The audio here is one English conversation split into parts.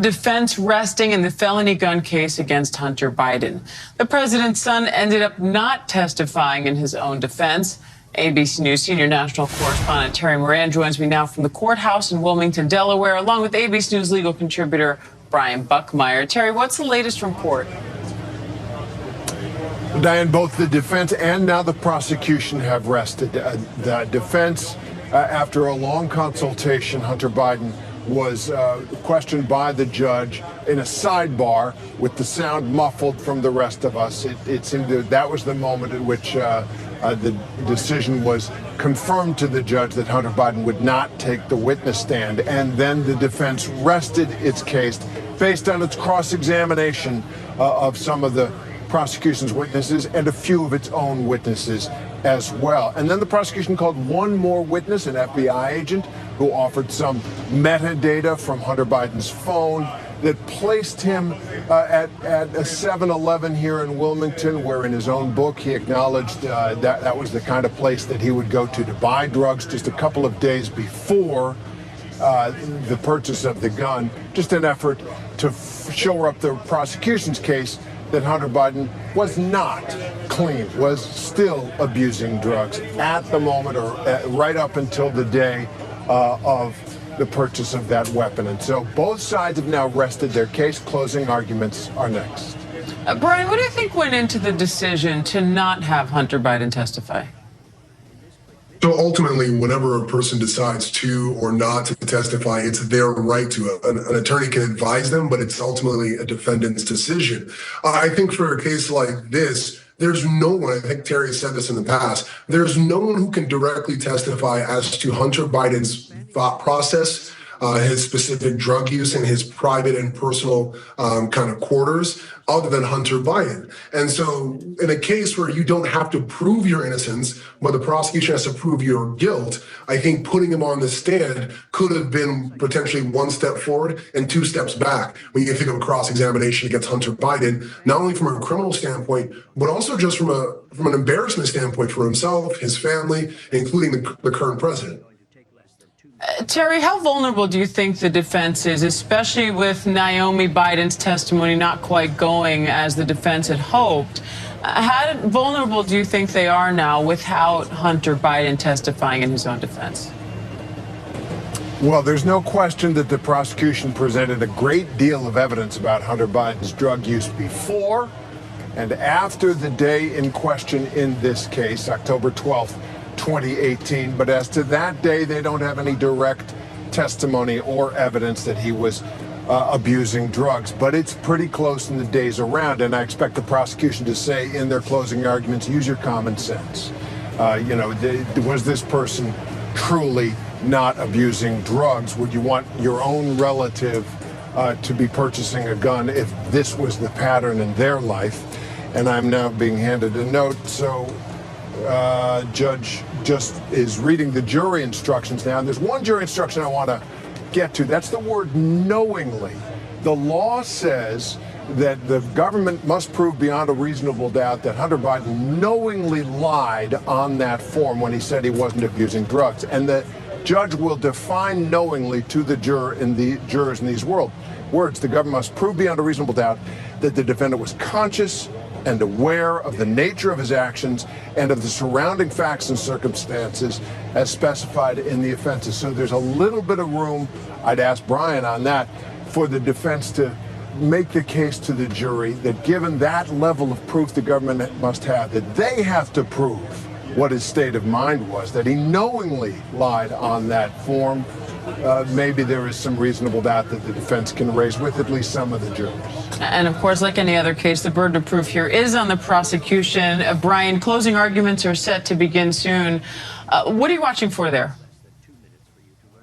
defense resting in the felony gun case against Hunter Biden. The president's son ended up not testifying in his own defense. ABC News senior national correspondent Terry Moran joins me now from the courthouse in Wilmington, Delaware, along with ABC News legal contributor Brian Buckmeyer. Terry, what's the latest from court? Diane, both the defense and now the prosecution have rested. The defense, after a long consultation, Hunter Biden was questioned by the judge in a sidebar with the sound muffled from the rest of us. It seemed that was the moment at which the decision was confirmed to the judge that Hunter Biden would not take the witness stand. And then the defense rested its case based on its cross-examination of some of the prosecution's witnesses and a few of its own witnesses as well. And then the prosecution called one more witness, an FBI agent, who offered some metadata from Hunter Biden's phone that placed him at a 7-Eleven here in Wilmington, where in his own book he acknowledged that was the kind of place that he would go to buy drugs just a couple of days before the purchase of the gun, just an effort to shore up the prosecution's case that Hunter Biden was not clean, was still abusing drugs at the moment or right up until the day of the purchase of that weapon. And so both sides have now rested their case. Closing arguments are next. Brian, what do you think went into the decision to not have Hunter Biden testify? So ultimately, whenever a person decides to or not to testify, it's their right to. An attorney can advise them, but it's ultimately a defendant's decision. I think for a case like this, there's no one, I think Terry has said this in the past, there's no one who can directly testify as to Hunter Biden's thought process, his specific drug use in his private and personal kind of quarters, other than Hunter Biden. And so in a case where you don't have to prove your innocence, but the prosecution has to prove your guilt, I think putting him on the stand could have been potentially one step forward and two steps back when you think of a cross-examination against Hunter Biden, not only from a criminal standpoint, but also just from an embarrassment standpoint for himself, his family, including the current president. Terry, how vulnerable do you think the defense is, especially with Naomi Biden's testimony not quite going as the defense had hoped? How vulnerable do you think they are now without Hunter Biden testifying in his own defense? Well, there's no question that the prosecution presented a great deal of evidence about Hunter Biden's drug use before and after the day in question in this case, October 12th. 2018, but as to that day, they don't have any direct testimony or evidence that he was abusing drugs, but it's pretty close in the days around, and I expect the prosecution to say in their closing arguments, use your common sense. Was this person truly not abusing drugs? Would you want your own relative to be purchasing a gun if this was the pattern in their life? And I'm now being handed a note, so judge just is reading the jury instructions now. And there's one jury instruction I want to get to. That's the word knowingly. The law says that the government must prove beyond a reasonable doubt that Hunter Biden knowingly lied on that form when he said he wasn't abusing drugs. And the judge will define knowingly to the jurors in these words. The government must prove beyond a reasonable doubt that the defendant was conscious and aware of the nature of his actions and of the surrounding facts and circumstances as specified in the offenses. So there's a little bit of room, I'd ask Brian on that, for the defense to make the case to the jury that given that level of proof the government must have, that they have to prove what his state of mind was, that he knowingly lied on that form. Maybe there is some reasonable doubt that the defense can raise with at least some of the jurors. And of course, like any other case, the burden of proof here is on the prosecution. Brian, closing arguments are set to begin soon. What are you watching for there?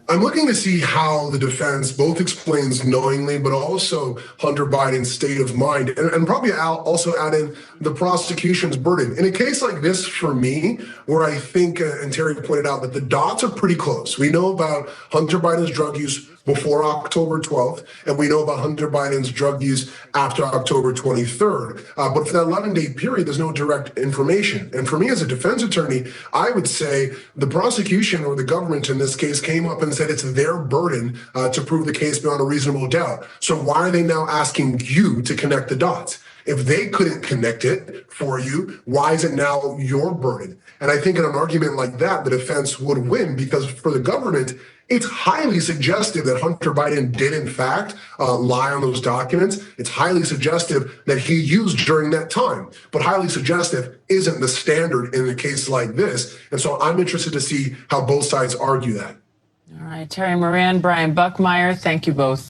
I'm looking to see how the defense both explains knowingly, but also Hunter Biden's state of mind, and probably also add in the prosecution's burden. In a case like this, for me, where I think, and Terry pointed out, that the dots are pretty close. We know about Hunter Biden's drug use before October 12th, and we know about Hunter Biden's drug use after October 23rd. But for that 11-day period, there's no direct information. And for me as a defense attorney, I would say the prosecution or the government in this case came up and said it's their burden to prove the case beyond a reasonable doubt. So why are they now asking you to connect the dots? If they couldn't connect it for you, why is it now your burden? And I think in an argument like that, the defense would win, because for the government, it's highly suggestive that Hunter Biden did, in fact, lie on those documents. It's highly suggestive that he used during that time. But highly suggestive isn't the standard in a case like this. And so I'm interested to see how both sides argue that. All right, Terry Moran, Brian Buckmeyer, thank you both.